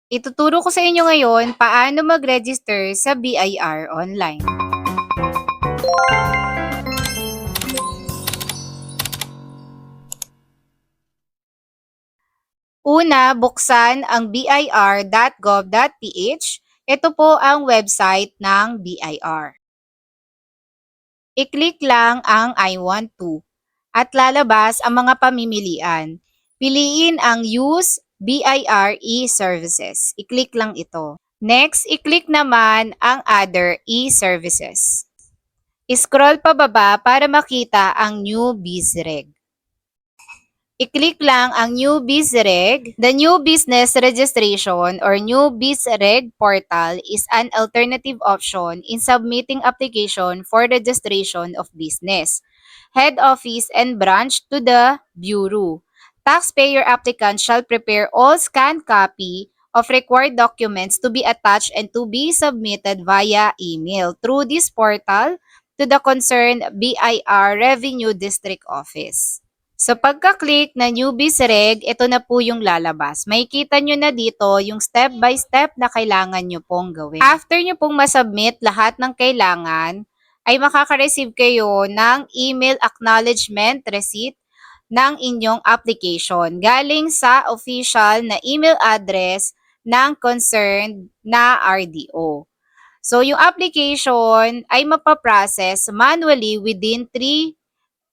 Ituturo ko sa inyo ngayon paano mag-register sa BIR online. Una, buksan ang bir.gov.ph. Ito po ang website ng BIR. I-click lang ang I want to at lalabas ang mga pamimilian. Piliin ang Use BIR e-Services. I-click lang ito. Next, i-click naman ang Other e-Services. I-scroll pababa para makita ang New BizReg. I-click lang ang New BizReg. The New Business Registration or New BizReg portal is an alternative option in submitting application for registration of business, head office and branch to the Bureau. Taxpayer applicants shall prepare all scanned copy of required documents to be attached and to be submitted via email through this portal to the concerned BIR Revenue District Office. So pagka-click na New BizReg, ito na po yung lalabas. Makikita nyo na dito yung step by step na kailangan nyo pong gawin. After nyo pong masubmit lahat ng kailangan, ay makaka-receive kayo ng email acknowledgement receipt ng inyong application galing sa official na email address ng concerned na RDO. So yung application ay mapaprocess manually within 3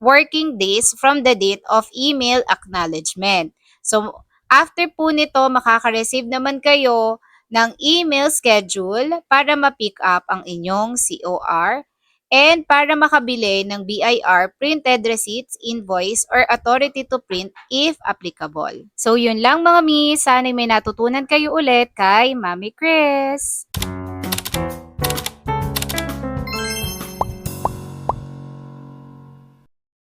working days from the date of email acknowledgement. So, after po nito, makaka-receive naman kayo ng email schedule para ma-pick up ang inyong COR and para makabili ng BIR printed receipts, invoice, or authority to print if applicable. So, yun lang mga mi. Sana may natutunan kayo ulit kay Mami Chris.